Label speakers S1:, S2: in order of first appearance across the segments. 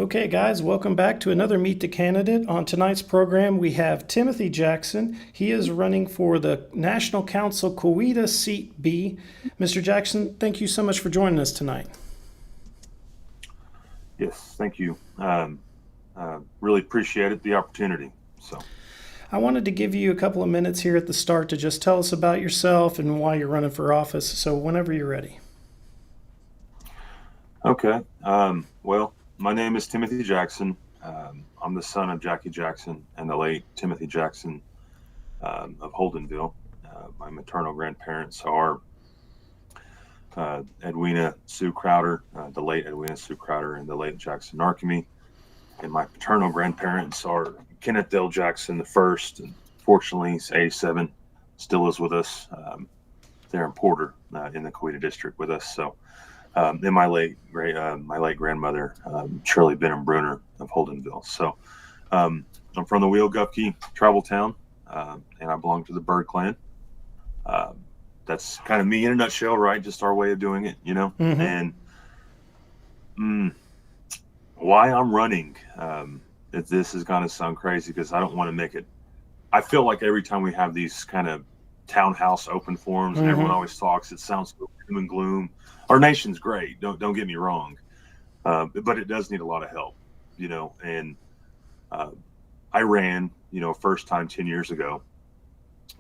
S1: Okay, guys, welcome back to another Meet the Candidate. On tonight's program, we have Timothy Jackson. He is running for the National Council Kowetv Seat B. Mr. Jackson, thank you so much for joining us tonight.
S2: Yes, thank you. Really appreciate it, the opportunity. So,
S1: I wanted to give you a couple of minutes here at the start to just tell us about yourself and why you're running for office. So whenever you're ready.
S2: okay. Well, my name is Timothy Jackson. I'm the son of Jackie Jackson and the late Timothy Jackson of Holdenville. My maternal grandparents are Edwina Sue Crowder, the late Edwina Sue Crowder, and the late Jackson Narkemy. And my paternal grandparents are Kenneth Dale Jackson the first, and fortunately he's 87, still is with us. They're in Porter in the Kowetv District with us. So, and my late grandmother, Shirley Benham Bruner of Holdenville. So, I'm from the Wheelgupke tribal town, and I belong to the Bird Clan. That's kind of me in a nutshell, right? Just our way of doing it, you know.
S1: Mm-hmm.
S2: And why I'm running, this is going to sound crazy because I don't want to make it. I feel like every time we have these kind of townhouse open forums and everyone always talks, it sounds so doom and gloom. Our nation's great. Don't get me wrong, but it does need a lot of help, you know. And I ran, first time 10 years ago.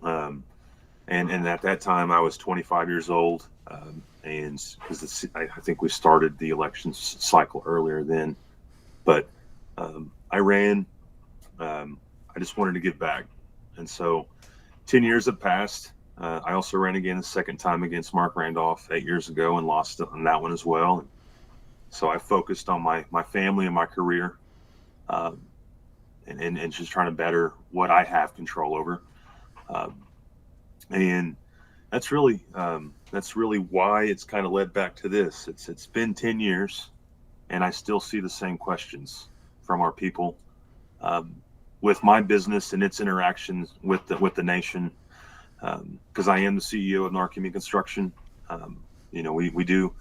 S2: And at that time I was 25 years old. And because I think we started the election cycle earlier then, but I ran. I just wanted to give back. And so 10 years have passed. I also ran again a second time against Mark Randolph 8 years ago and lost on that one as well. And so I focused on my family and my career, and just trying to better what I have control over. And that's really why it's kind of led back to this. It's been 10 years, and I still see the same questions from our people with my business and its interactions with the nation. Because I am the CEO of Narkemy Construction. We do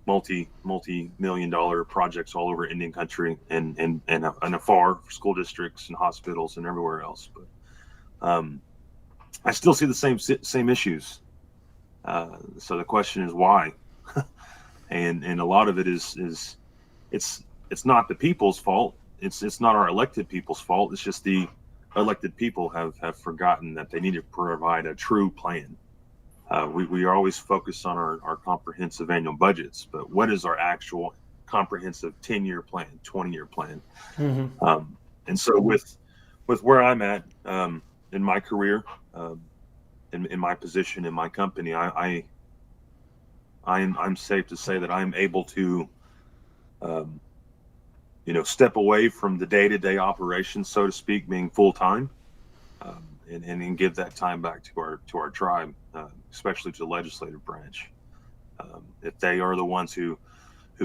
S2: multi-million-dollar projects all over Indian country and afar for school districts and hospitals and everywhere else. But I still see the same issues. So the question is why, and a lot of it is it's not the people's fault. It's not our elected people's fault. It's just the elected people have forgotten that they need to provide a true plan. We are always focused on our comprehensive annual budgets, but what is our actual comprehensive 10-year plan, 20-year plan? And so with where I'm at in my career, in my position in my company, I'm safe to say that I'm able to step away from the day-to-day operations, so to speak, being full-time, and give that time back to our tribe, especially to the legislative branch. If they are the ones who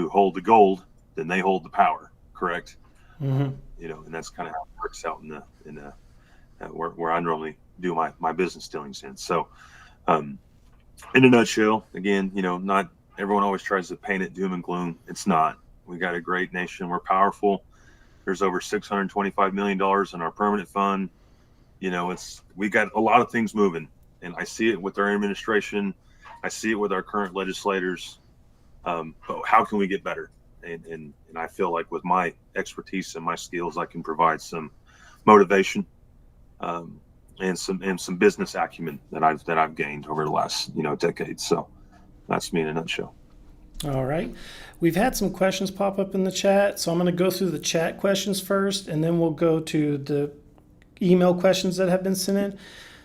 S2: hold the gold, then they hold the power, correct? And that's kind of how it works out in the where I normally do my business dealings in. So, in a nutshell, again, not everyone always tries to paint it doom and gloom. It's not. We got a great nation. We're powerful. There's over $625 million in our permanent fund. We got a lot of things moving, and I see it with our administration. I see it with our current legislators. But how can we get better? And I feel like with my expertise and my skills, I can provide some motivation, and some business acumen that I've gained over the last decade. So that's me in a nutshell.
S1: All right. We've had some questions pop up in the chat, so I'm going to go through the chat questions first, and then we'll go to the email questions that have been sent in.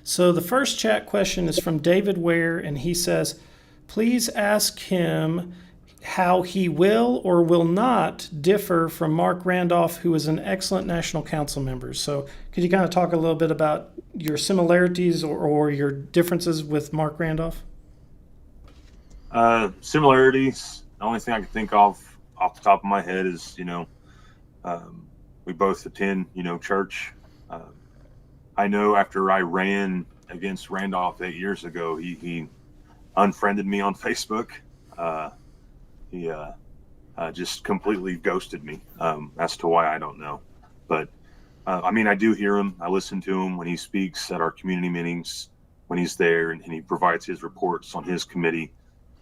S1: So the first chat question is from David Ware, and he says, please ask him how he will or will not differ from Mark Randolph, who is an excellent National Council member. So could you kind of talk a little bit about your similarities or your differences with Mark Randolph?
S2: Similarities. The only thing I can think of off the top of my head is, we both attend, church. I know after I ran against Randolph 8 years ago, he unfriended me on Facebook. He just completely ghosted me. As to why, I don't know. But I mean, I do hear him. I listen to him when he speaks at our community meetings, when he's there, and he provides his reports on his committee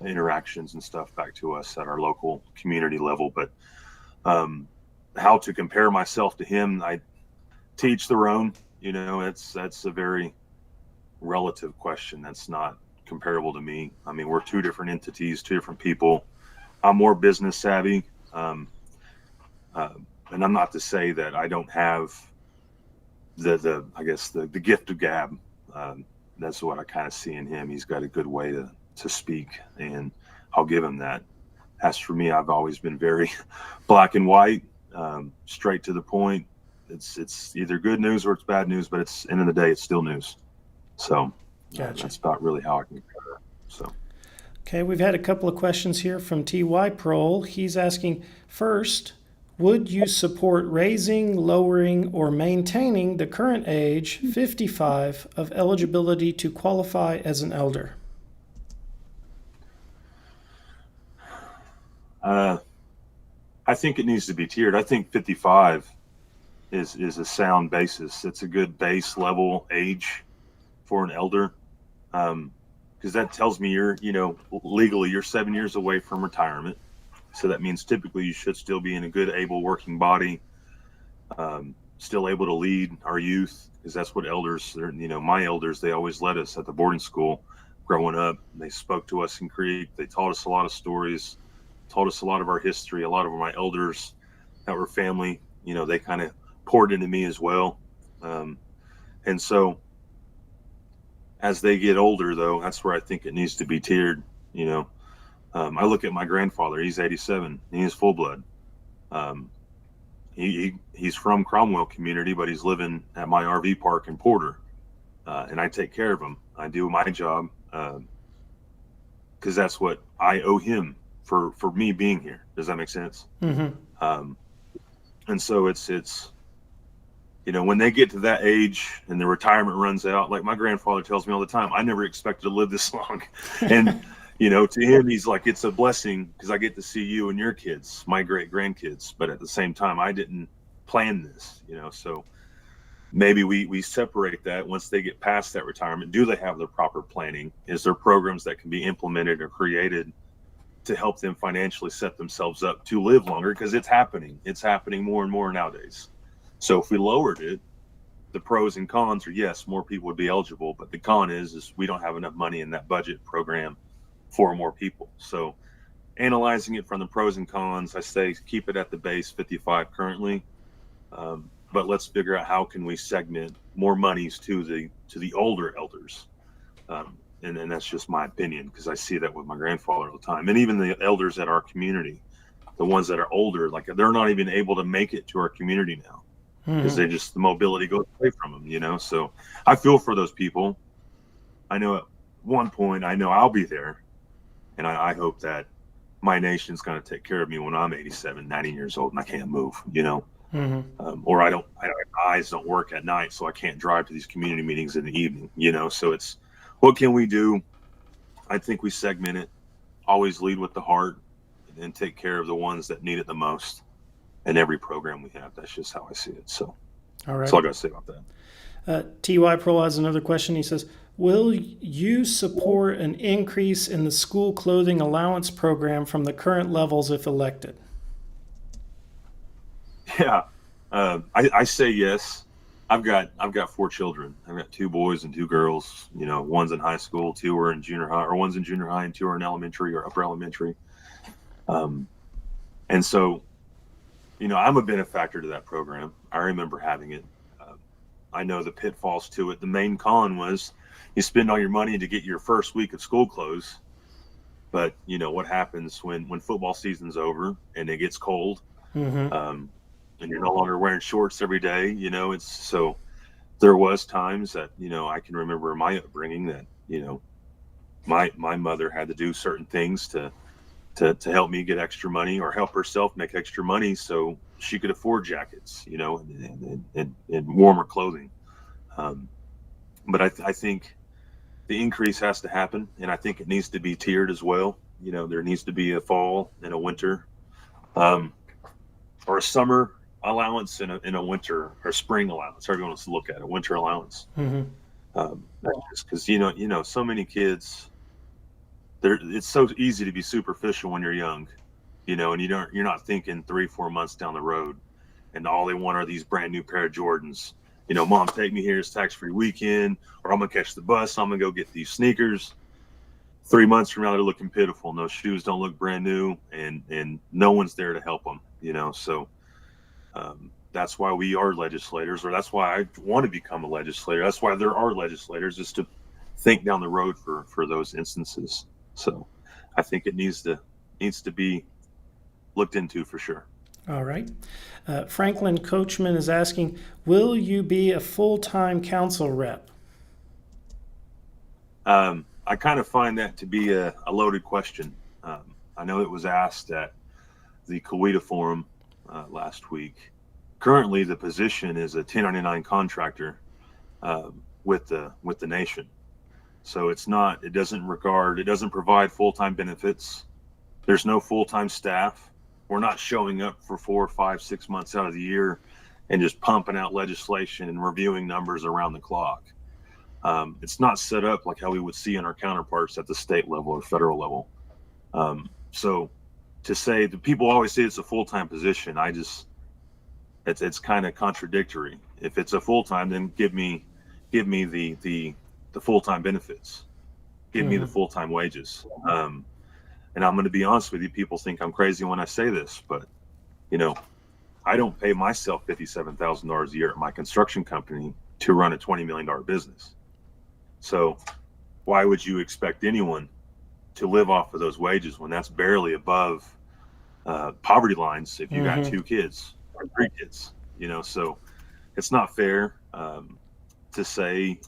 S2: interactions and stuff back to us at our local community level. But how to compare myself to him, I teach their own. You know, that's a very relative question. That's not comparable to me. I mean, we're two different entities, two different people. I'm more business savvy, and I'm not to say that I don't have the I guess the gift of gab. That's what I kind of see in him. He's got a good way to speak, and I'll give him that. As for me, I've always been very black and white, straight to the point. It's either good news or it's bad news, but it's end of the day, it's still news. So
S1: Gotcha.
S2: that's about really how I can compare it. So.
S1: Okay, we've had a couple of questions here from T.Y. Prohl. He's asking, first, would you support raising, lowering, or maintaining the current age, 55, of eligibility to qualify as an elder?
S2: I think it needs to be tiered. I think 55 is a sound basis. It's a good base level age for an elder. Because that tells me legally you're 7 years away from retirement. So that means typically you should still be in a good, able working body, still able to lead our youth, because that's what elders, my elders, they always led us at the boarding school growing up. They spoke to us in Creek. They taught us a lot of stories, taught us a lot of our history. A lot of my elders that were family, they kind of poured into me as well. And so as they get older, though, that's where I think it needs to be tiered. I look at my grandfather. He's 87. He's full blood. He's from Cromwell community, but he's living at my RV park in Porter, and I take care of him. I do my job because that's what I owe him for me being here. Does that make sense?
S1: Mm-hmm.
S2: And so it's when they get to that age and the retirement runs out, like my grandfather tells me all the time, I never expected to live this long. And, to him, he's like, it's a blessing because I get to see you and your kids, my great grandkids. But at the same time, I didn't plan this, so maybe we separate that once they get past that retirement. Do they have the proper planning? Is there programs that can be implemented or created to help them financially set themselves up to live longer? Because it's happening. It's happening more and more nowadays. So if we lowered it, the pros and cons are, yes, more people would be eligible, but the con is we don't have enough money in that budget program for more people. So analyzing it from the pros and cons, I say keep it at the base 55 currently, but let's figure out how can we segment more monies to the older elders. And that's just my opinion, because I see that with my grandfather all the time. And even the elders at our community, the ones that are older, like they're not even able to make it to our community now. Because the mobility goes away from them, So I feel for those people. I know at one point, I'll be there. And I hope that my nation's going to take care of me when I'm 87, 90 years old and I can't move, or my eyes don't work at night, so I can't drive to these community meetings in the evening, So it's, what can we do? I think we segment it, always lead with the heart, and then take care of the ones that need it the most. In every program we have, that's just how I see it. So
S1: all right.
S2: That's all I got to say about that.
S1: T.Y. Prohl has another question. He says, will you support an increase in the school clothing allowance program from the current levels if elected?
S2: Yeah, I say yes. I've got 4 children. I've got 2 boys and 2 girls. One's in high school, 2 are in junior high, or one's in junior high and 2 are in elementary or upper elementary. And so, I'm a benefactor to that program. I remember having it. I know the pitfalls to it. The main con was you spend all your money to get your first week of school clothes. But, what happens when football season's over and it gets cold, and you're no longer wearing shorts every day, it's so there was times that, I can remember in my upbringing that, my mother had to do certain things to help me get extra money or help herself make extra money so she could afford jackets, and warmer clothing. But I think the increase has to happen, and I think it needs to be tiered as well. There needs to be a fall and a winter or a summer allowance and a winter or spring allowance. However you want us to look at it, winter allowance.
S1: Mm-hmm.
S2: That's just because so many kids. It's so easy to be superficial when you're young, and you're not thinking 3-4 months down the road, and all they want are these brand new pair of Jordans. Mom, take me here. It's tax-free weekend, or I'm gonna catch the bus. I'm gonna go get these sneakers. 3 months from now, they're looking pitiful, and those shoes don't look brand new, and no one's there to help them. So that's why we are legislators, or that's why I want to become a legislator. That's why there are legislators, is to think down the road for those instances. So I think it needs to be looked into for sure.
S1: All right. Franklin Coachman is asking, will you be a full-time council rep?
S2: I kind of find that to be a loaded question. I know it was asked at the Kowetv Forum last week. Currently, the position is a 1099 contractor with the nation. So it doesn't provide full-time benefits. There's no full-time staff. We're not showing up for 4, 5, 6 months out of the year and just pumping out legislation and reviewing numbers around the clock. It's not set up like how we would see in our counterparts at the state level or federal level. So to say, the people always say it's a full-time position, it's kind of contradictory. If it's a full-time, then give me the full-time benefits, give me the full-time wages. And I'm going to be honest with you, people think I'm crazy when I say this, but I don't pay myself $57,000 a year at my construction company to run a $20 million business. So why would you expect anyone to live off of those wages when that's barely above poverty lines if you got 2 kids or 3 kids? So it's not fair to say,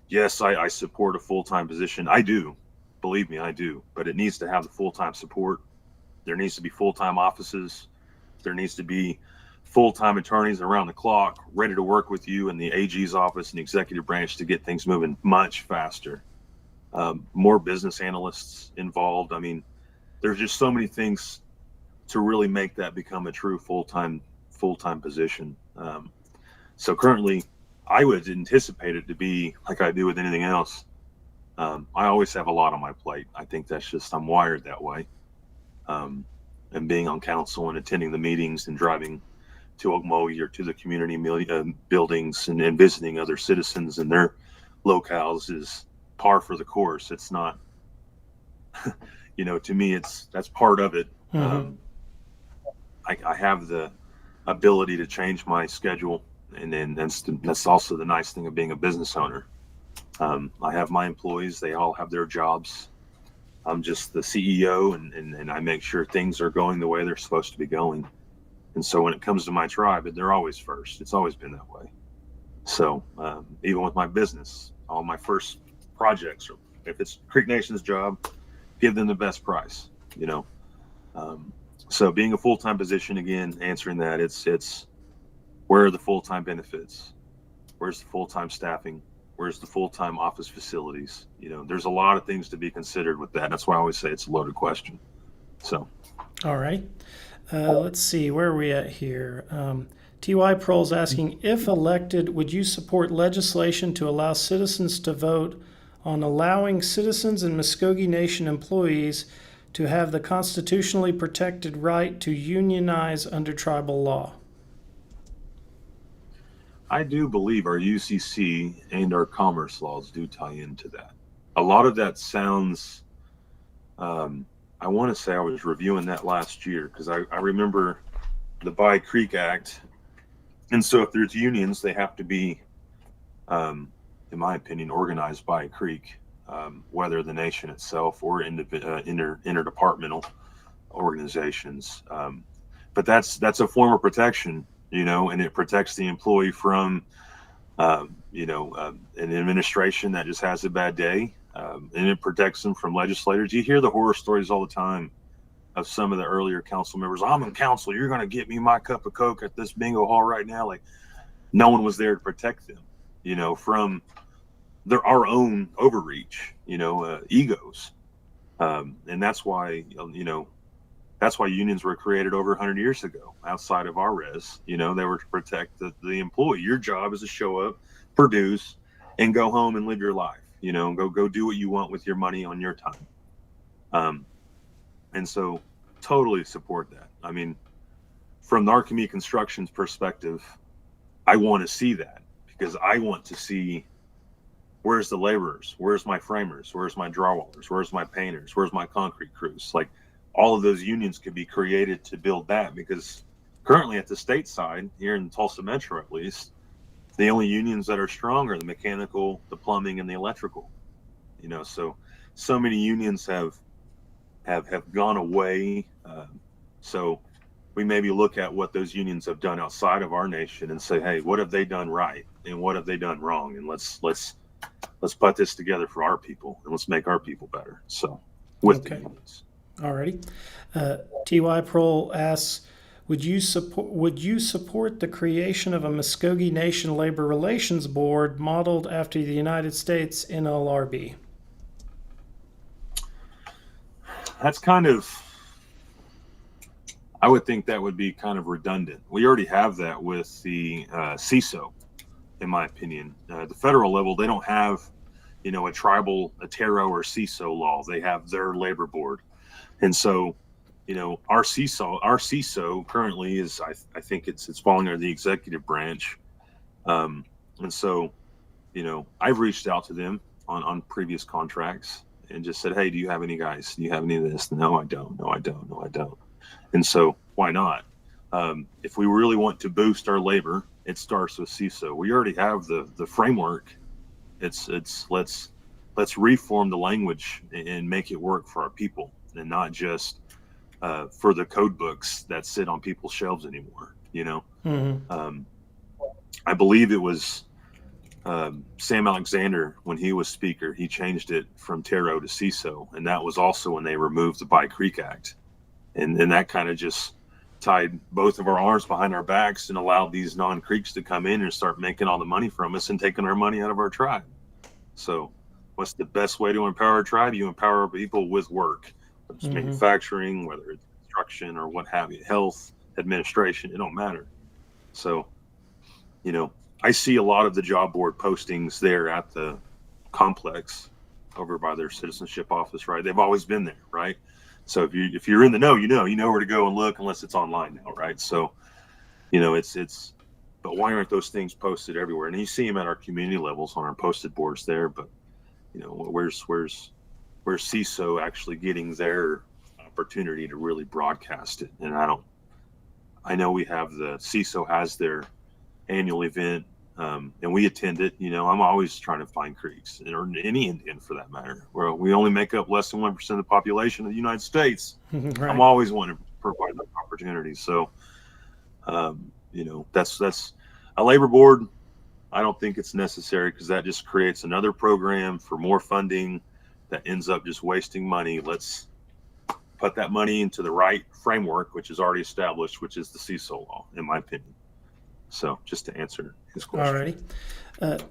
S2: yes, I support a full-time position. I do. Believe me, I do. But it needs to have the full-time support. There needs to be full-time offices. There needs to be full-time attorneys around the clock, ready to work with you in the AG's office and executive branch to get things moving much faster. More business analysts involved. I mean, there's just so many things to really make that become a true full-time position. So currently, I would anticipate it to be like I do with anything else. I always have a lot on my plate. I think that's just, I'm wired that way. And being on council and attending the meetings and driving to Okmulgee or to the community buildings and visiting other citizens and their locales is par for the course. It's not, to me, that's part of it. I have the ability to change my schedule, and then that's also the nice thing of being a business owner. I have my employees; they all have their jobs. I'm just the CEO, and I make sure things are going the way they're supposed to be going. And so when it comes to my tribe, they're always first. It's always been that way. So even with my business, all my first projects, or if it's Creek Nation's job, give them the best price. So being a full-time position, again, answering that, it's where are the full-time benefits? Where's the full-time staffing? Where's the full-time office facilities? There's a lot of things to be considered with that. That's why I always say it's a loaded question. So,
S1: all right. Let's see, where are we at here? TY Prohl's asking, if elected, would you support legislation to allow citizens to vote on allowing citizens and Mvskoke Nation employees to have the constitutionally protected right to unionize under tribal law?
S2: I do believe our UCC and our commerce laws do tie into that. A lot of that sounds, I want to say I was reviewing that last year because I remember the By Creek Act. And so if there's unions, they have to be, in my opinion, organized by a creek, whether the nation itself or interdepartmental organizations. But that's a form of protection, and it protects the employee from, an administration that just has a bad day, and it protects them from legislators. You hear the horror stories all the time of some of the earlier council members. I'm in council. You're going to get me my cup of Coke at this bingo hall right now. Like, no one was there to protect them, from our own overreach, egos. And that's why, That's why unions were created over 100 years ago outside of our res. You know, they were to protect the employee. Your job is to show up, produce, and go home and live your life. You know, go do what you want with your money on your time. And so totally support that. I mean, from the Archimede Construction's perspective, I want to see that, because I want to see, where's the laborers? Where's my framers? Where's my drywallers? Where's my painters? Where's my concrete crews? Like, all of those unions could be created to build that, because currently at the state side, here in Tulsa Metro at least, the only unions that are strong are the mechanical, the plumbing, and the electrical. You know, so many unions have gone away. So we maybe look at what those unions have done outside of our nation and say, hey, what have they done right and what have they done wrong? And let's put this together for our people, and let's make our people better. So with the unions.
S1: Alrighty. T.Y. Prohl asks, would you support the creation of a Mvskoke Nation Labor Relations Board modeled after the United States NLRB?
S2: That's kind of, I would think that would be kind of redundant. We already have that with the CISO, in my opinion. The federal level, they don't have, you know, a TARO or CISO law. They have their labor board. And so, you know, our CISO currently is, I think it's falling under the executive branch. And so, you know, I've reached out to them on previous contracts and just said, hey, do you have any guys? Do you have any of this? No, I don't. No, I don't. No, I don't. And so why not? If we really want to boost our labor, it starts with CISO. We already have the framework. It's let's reform the language and make it work for our people, and not just for the code books that sit on people's shelves anymore. You know, I believe it was Sam Alexander, when he was speaker, he changed it from TARO to CISO, and that was also when they removed the By Creek Act, and that kind of just tied both of our arms behind our backs and allowed these non-creeks to come in and start making all the money from us and taking our money out of our tribe. So what's the best way to empower our tribe? You empower people with work, whether it's manufacturing, whether it's construction or what have you, health, administration, it don't matter. So, you know, I see a lot of the job board postings there at the complex over by their citizenship office, right? They've always been there, right? So if you're in the know, you know where to go and look, unless it's online now, right? So, you know, it's but why aren't those things posted everywhere? And you see them at our community levels on our posted boards there, but you know, where's CISO actually getting their opportunity to really broadcast it? And I know we have the CISO has their annual event, and we attend it. You know, I'm always trying to find creeks, or any Indian for that matter. Well, we only make up less than 1% of the population of the United States. Right. I'm always wanting to provide that opportunity. So, you know, that's a labor board. I don't think it's necessary, because that just creates another program for more funding that ends up just wasting money. Let's put that money into the right framework, which is already established, which is the CISO law, in my opinion. So just to answer his question.
S1: Alrighty.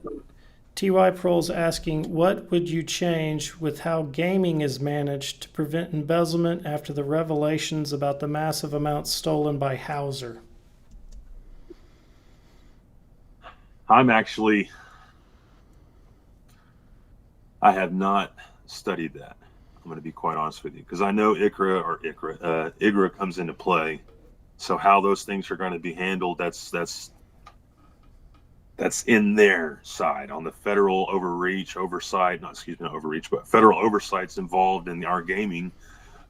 S1: T.Y. Prohl's asking, what would you change with how gaming is managed to prevent embezzlement after the revelations about the massive amounts stolen by Hauser?
S2: I have not studied that. I'm going to be quite honest with you, because I know IGRA comes into play. So how those things are going to be handled, that's in their side. On the federal federal oversight's involved in our gaming,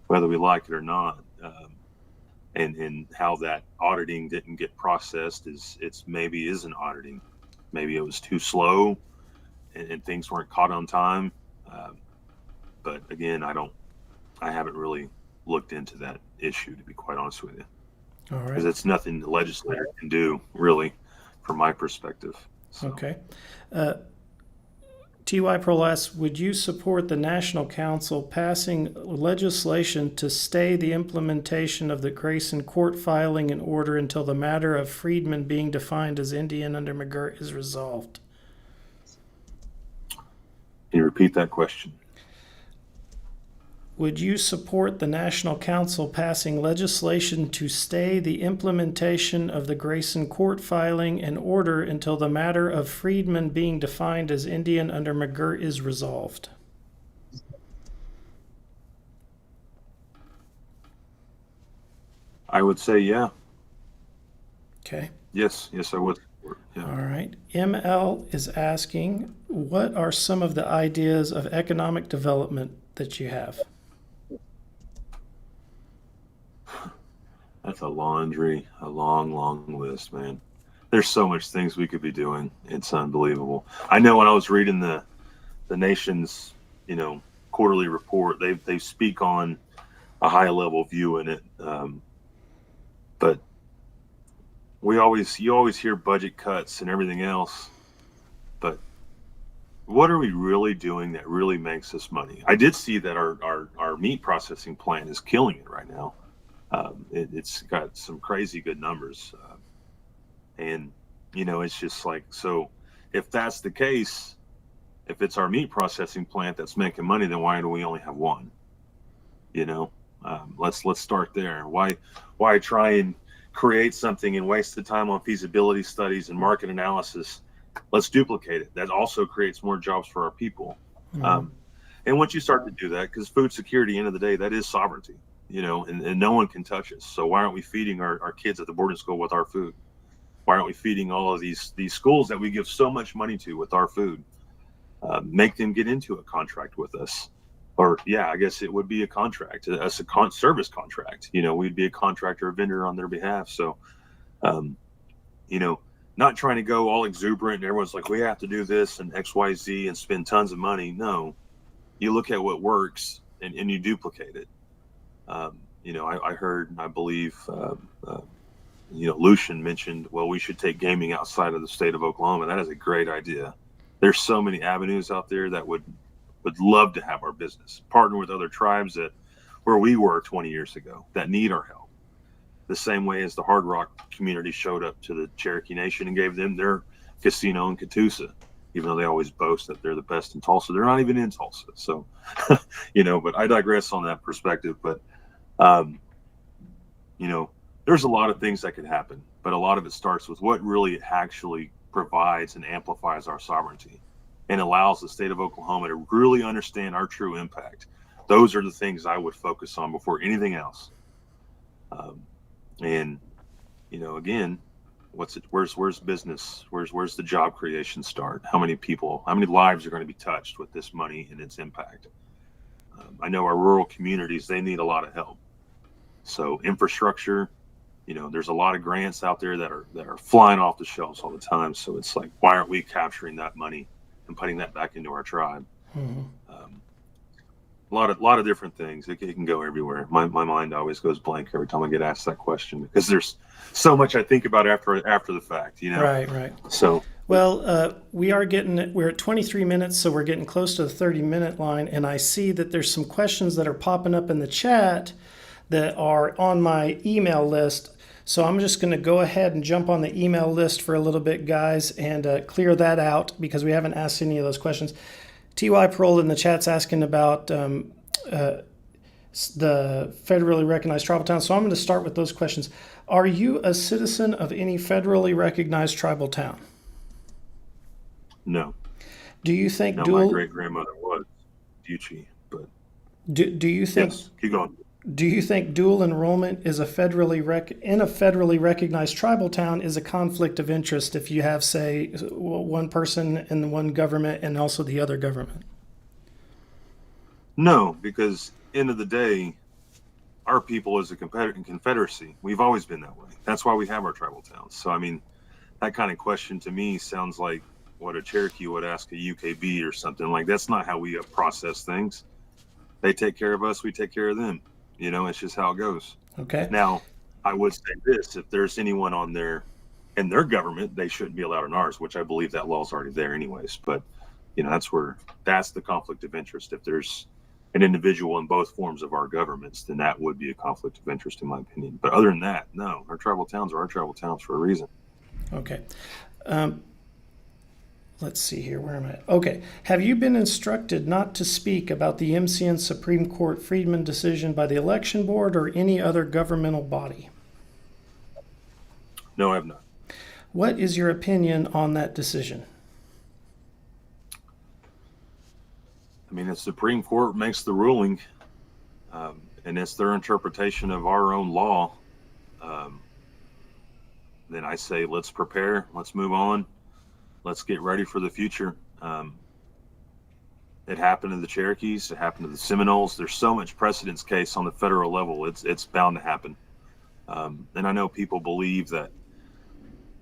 S2: whether we like it or not. And how that auditing didn't get processed maybe isn't auditing. Maybe it was too slow and things weren't caught on time. But again, I haven't really looked into that issue, to be quite honest with you.
S1: All right.
S2: Because it's nothing the legislator can do, really, from my perspective. So.
S1: Okay. T.Y. Prohl asks, would you support the National Council passing legislation to stay the implementation of the Grayson court filing in order until the matter of Freedmen being defined as Indian under McGirt is resolved?
S2: Can you repeat that question?
S1: Would you support the National Council passing legislation to stay the implementation of the Grayson Court filing and order until the matter of Freedmen being defined as Indian under McGirt is resolved?
S2: I would say, yeah.
S1: Okay.
S2: Yes, I would. Yeah.
S1: All right. ML is asking, what are some of the ideas of economic development that you have?
S2: That's a long list, man. There's so much things we could be doing. It's unbelievable. I know when I was reading the nation's, quarterly report, they speak on a high level view in it. But you always hear budget cuts and everything else. But what are we really doing that really makes us money? I did see that our meat processing plant is killing it right now. It's got some crazy good numbers. And, it's just like, so if that's the case, if it's our meat processing plant that's making money, then why do we only have one? Let's start there. Why try and create something and waste the time on feasibility studies and market analysis? Let's duplicate it. That also creates more jobs for our people. Mm-hmm. And once you start to do that, because food security, end of the day, that is sovereignty, and no one can touch us. So why aren't we feeding our kids at the boarding school with our food? Why aren't we feeding all of these schools that we give so much money to with our food? Make them get into a contract with us. Or, I guess it would be a contract, a service contract. We'd be a contractor or vendor on their behalf. So, not trying to go all exuberant and everyone's like, we have to do this and X, Y, Z and spend tons of money. No, you look at what works and you duplicate it. I heard, I believe, Lucian mentioned, well, we should take gaming outside of the state of Oklahoma. That is a great idea. There's so many avenues out there that would love to have our business partner with other tribes where we were 20 years ago that need our help. The same way as the Hard Rock community showed up to the Cherokee Nation and gave them their casino in Catoosa, even though they always boast that they're the best in Tulsa. They're not even in Tulsa. So, but I digress on that perspective. But, there's a lot of things that could happen, but a lot of it starts with what really actually provides and amplifies our sovereignty and allows the state of Oklahoma to really understand our true impact. Those are the things I would focus on before anything else. Again, where's business? Where's the job creation start? How many lives are going to be touched with this money and its impact? I know our rural communities, they need a lot of help. So infrastructure, there's a lot of grants out there that are flying off the shelves all the time. So it's like, why aren't we capturing that money and putting that back into our tribe? Mm-hmm. A lot of different things. It can go everywhere. My mind always goes blank every time I get asked that question because there's so much I think about after the fact.
S1: Right.
S2: So
S1: well, we're at 23 minutes, so we're getting close to the 30-minute line, and I see that there's some questions that are popping up in the chat that are on my email list. So I'm just going to go ahead and jump on the email list for a little bit, guys, and clear that out because we haven't asked any of those questions. T.Y. Parole in the chat's asking about the federally recognized tribal towns. So I'm going to start with those questions. Are you a citizen of any federally recognized tribal town?
S2: No.
S1: Do you think
S2: my great-grandmother was Bucci, but
S1: do you think?
S2: Yes, keep going.
S1: Do you think dual enrollment is in a federally recognized tribal town is a conflict of interest if you have, say, one person in one government and also the other government?
S2: No, because end of the day, our people is a confederacy. We've always been that way. That's why we have our tribal towns. So, that kind of question to me sounds like what a Cherokee would ask a UKB or something. Like, that's not how we process things. They take care of us, we take care of them. It's just how it goes.
S1: Okay.
S2: Now, I would say this, if there's anyone on there in their government, they shouldn't be allowed in ours, which I believe that law is already there anyways. But, that's the conflict of interest. If there's an individual in both forms of our governments, then that would be a conflict of interest in my opinion. But other than that, no, our tribal towns are our tribal towns for a reason.
S1: Okay. let's see here. Where am I? Okay. Have you been instructed not to speak about the MCN Supreme Court Freedmen decision by the election board or any other governmental body?
S2: No, I have not.
S1: What is your opinion on that decision?
S2: I mean, the Supreme Court makes the ruling, and it's their interpretation of our own law. Then I say, let's prepare, let's move on, let's get ready for the future. It happened to the Cherokees, it happened to the Seminoles. There's so much precedence case on the federal level. It's bound to happen. And I know people believe that,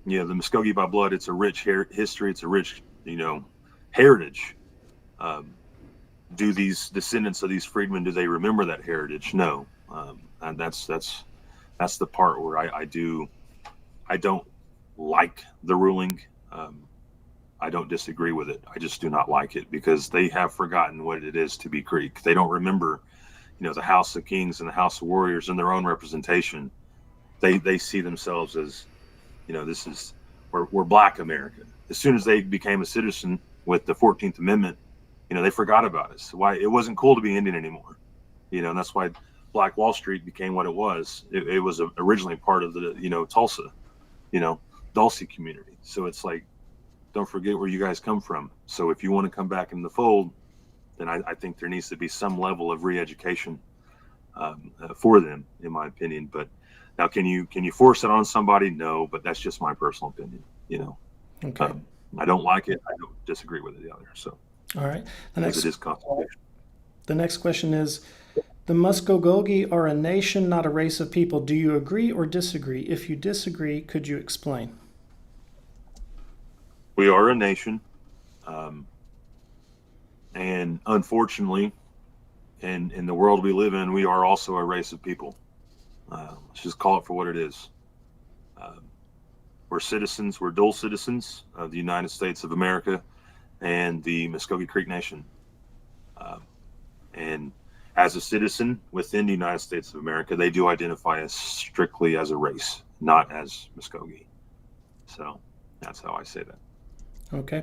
S2: the Mvskoke by blood, it's a rich history, it's a rich, heritage. Do these descendants of these freedmen, do they remember that heritage? No. And that's the part where I don't like the ruling. I don't disagree with it. I just do not like it because they have forgotten what it is to be Creek. They don't remember, the House of Kings and the House of Warriors and their own representation. They see themselves as, we're Black America. As soon as they became a citizen with the 14th Amendment, they forgot about us. Why it wasn't cool to be Indian anymore. And that's why Black Wall Street became what it was. It was originally part of the, Tulsa, Dulce community. So it's like, don't forget where you guys come from. So if you want to come back in the fold, then I think there needs to be some level of re-education for them, in my opinion. But now, can you force it on somebody? No, but that's just my personal opinion.
S1: Okay.
S2: I don't like it. I don't disagree with it either. So.
S1: All right.
S2: It is constitutional.
S1: The next question is, the Mvskoke are a nation, not a race of people. Do you agree or disagree? If you disagree, could you explain?
S2: We are a nation. And unfortunately, in the world we live in, we are also a race of people. Let's just call it for what it is. We're citizens, we're dual citizens of the United States of America and the Mvskoke Creek Nation. And as a citizen within the United States of America, they do identify us strictly as a race, not as Mvskoke. So that's how I say that.
S1: Okay.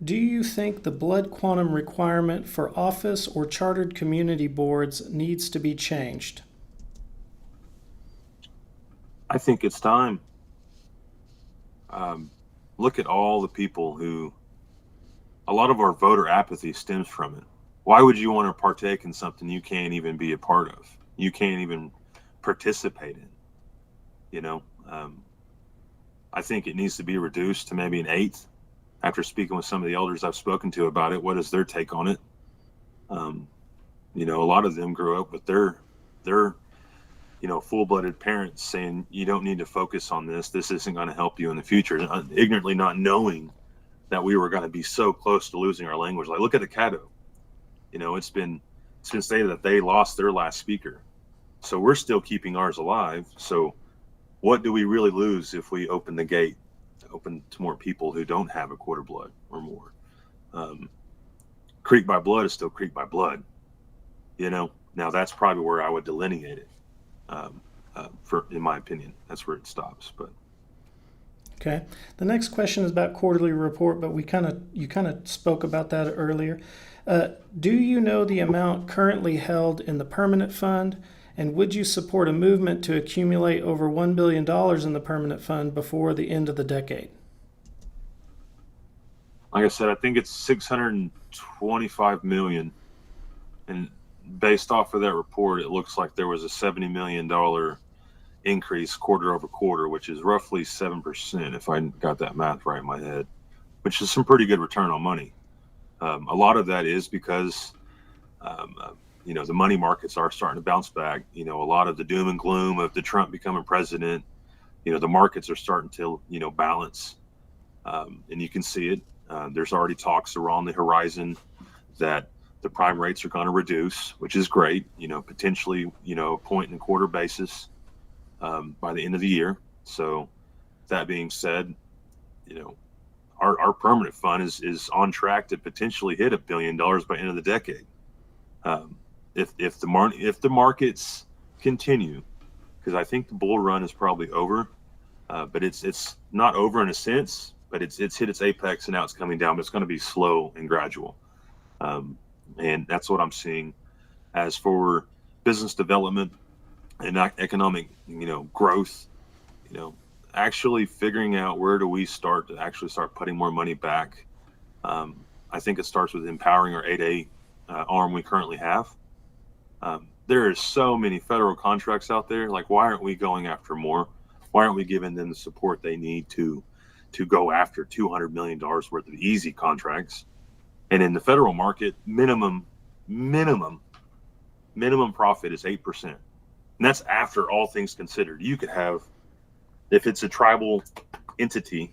S1: Do you think the blood quantum requirement for office or chartered community boards needs to be changed?
S2: I think it's time. Look at all the people a lot of our voter apathy stems from it. Why would you want to partake in something you can't even be a part of? You can't even participate in, I think it needs to be reduced to maybe an eighth. After speaking with some of the elders I've spoken to about it, what is their take on it? A lot of them grew up with their full-blooded parents saying, you don't need to focus on this. This isn't going to help you in the future. Ignorantly not knowing that we were going to be so close to losing our language. Like, look at the Caddo. It's been stated that they lost their last speaker. So we're still keeping ours alive. So what do we really lose if we open the gate, open to more people who don't have a quarter blood or more? Creek by blood is still Creek by blood. Now that's probably where I would delineate it. In my opinion, that's where it stops. But
S1: okay. The next question is about quarterly report, but you kind of spoke about that earlier. Do you know the amount currently held in the permanent fund, and would you support a movement to accumulate over $1 billion in the permanent fund before the end of the decade?
S2: Like I said, I think it's $625 million, and based off of that report, it looks like there was a $70 million increase quarter over quarter, which is roughly 7%, if I got that math right in my head, which is some pretty good return on money. A lot of that is because, the money markets are starting to bounce back. A lot of the doom and gloom of the Trump becoming president, the markets are starting to, balance. And you can see it. There's already talks around the horizon that the prime rates are going to reduce, which is great, potentially, a point and a quarter basis by the end of the year. So that being said, our permanent fund is on track to potentially hit $1 billion by the end of the decade. If the markets continue, because I think the bull run is probably over, but it's not over in a sense. but it's hit its apex and now it's coming down, but it's going to be slow and gradual. And that's what I'm seeing. As for business development and economic, growth, actually figuring out where do we start to actually start putting more money back. I think it starts with empowering our 8A arm we currently have. There are so many federal contracts out there. Like, why aren't we going after more? Why aren't we giving them the support they need to go after $200 million worth of easy contracts? And in the federal market, minimum profit is 8%. And that's after all things considered. You could have, if it's a tribal entity,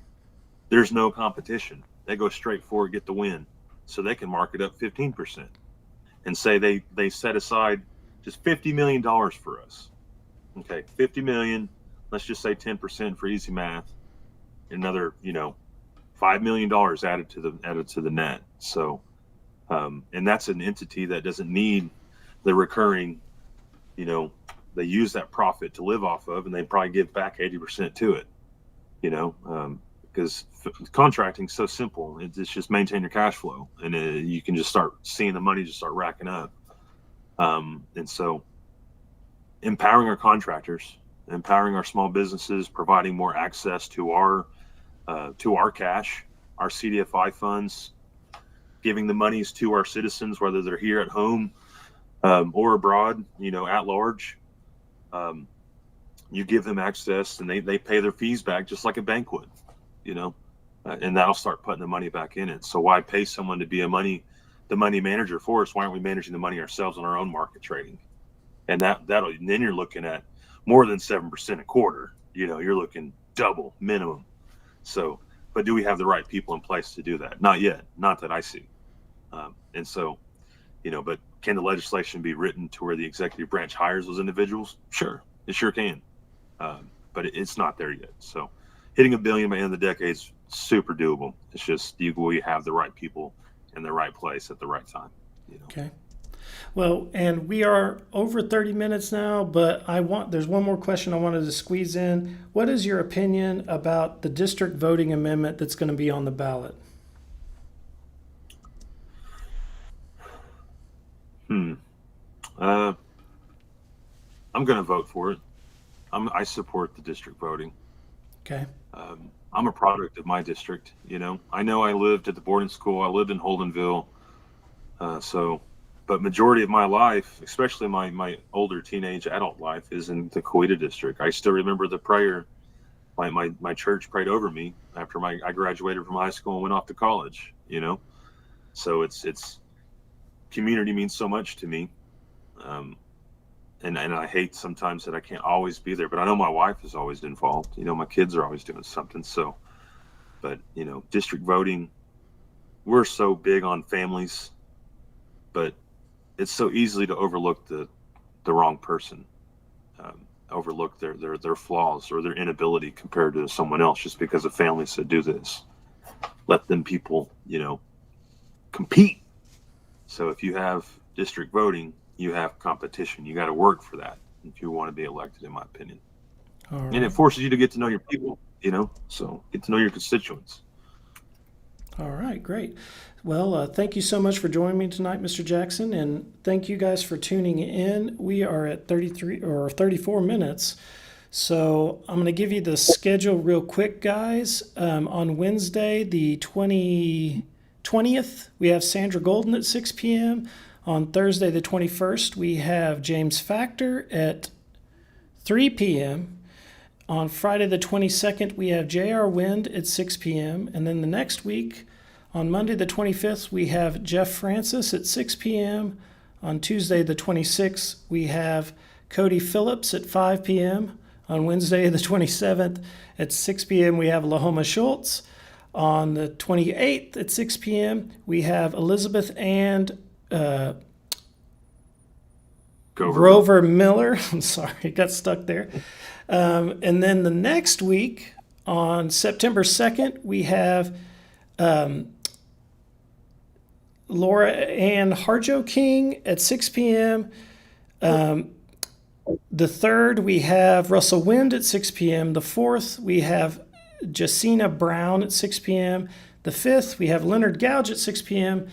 S2: there's no competition. They go straight forward, get the win. So they can mark it up 15% and say they set aside just $50 million for us. Okay, 50 million, let's just say 10% for easy math. Another, $5 million added to the net. So, and that's an entity that doesn't need the recurring, they use that profit to live off of, and they probably give back 80% to it, because contracting's so simple. It's just maintain your cash flow, and you can just start seeing the money just start racking up. And so empowering our contractors, empowering our small businesses, providing more access to our cash, our CDFI funds, giving the monies to our citizens, whether they're here at home or abroad, at large. You give them access, and they pay their fees back just like a bank would, and that'll start putting the money back in it. So why pay someone to be the money manager for us? Why aren't we managing the money ourselves on our own market trading? And then you're looking at more than 7% a quarter. You're looking double minimum. So, but do we have the right people in place to do that? Not yet, not that I see. And so, but can the legislation be written to where the executive branch hires those individuals? Sure, it sure can. But it's not there yet. So hitting $1 billion by the end of the decade is super doable. It's just we have the right people in the right place at the right time.
S1: Okay. Well, and we are over 30 minutes now, but there's one more question I wanted to squeeze in. What is your opinion about the district voting amendment that's going to be on the ballot?
S2: I'm going to vote for it. I support the district voting.
S1: Okay.
S2: I'm a product of my district. I know I lived at the boarding school. I lived in Holdenville. But majority of my life, especially my older teenage adult life, is in the Kowetv District. I still remember the prayer my church prayed over me after I graduated from high school and went off to college. So it's community means so much to me. And I hate sometimes that I can't always be there, but I know my wife is always involved. My kids are always doing something. So, but district voting, we're so big on families, but it's so easily to overlook the wrong person, overlook their flaws or their inability compared to someone else just because a family said do this. Let them people, compete. So if you have district voting, you have competition. You got to work for that if you want to be elected, in my opinion.
S1: All right.
S2: And it forces you to get to know your people, so get to know your constituents.
S1: All right, great. Well, thank you so much for joining me tonight, Mr. Jackson, and thank you guys for tuning in. We are at 33 or 34 minutes, so I'm going to give you the schedule real quick, guys. On Wednesday, the 20th, we have Sandra Golden at 6 p.m. On Thursday, the 21st, we have James Factor at 3 p.m. On Friday, the 22nd, we have J.R. Wind at 6 p.m. And then the next week, on Monday, the 25th, we have Jeff Francis at 6 p.m. On Tuesday, the 26th, we have Cody Phillips at 5 p.m. On Wednesday, the 27th, at 6 p.m., we have Lahoma Schultz. On the 28th, at 6 p.m., we have Elizabeth and Grover Miller. I'm sorry, got stuck there. And then the next week, on September 2nd, we have Laura Ann Harjo King at 6 p.m. The 3rd, we have Russell Wind at 6 p.m. The 4th, we have Jacina Brown at 6 p.m. The 5th, we have Leonard Gouge at 6 p.m.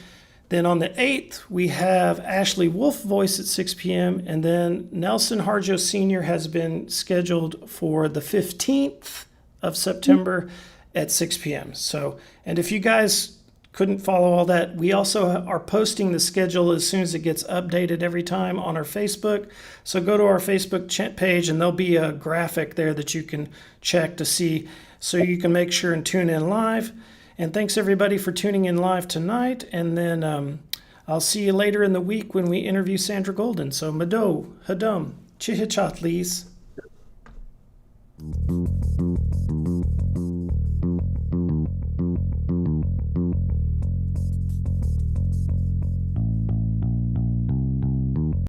S1: Then on the 8th, we have Ashley Wolf Voice at 6 p.m. And then Nelson Harjo Sr. has been scheduled for the 15th of September at 6 p.m. So, and if you guys couldn't follow all that, we also are posting the schedule as soon as it gets updated every time on our Facebook. So go to our Facebook page and there'll be a graphic there that you can check to see, so you can make sure and tune in live. And thanks everybody for tuning in live tonight. And then I'll see you later in the week when we interview Sandra Golden. So Mado, Hadum, Chihichat, Lees.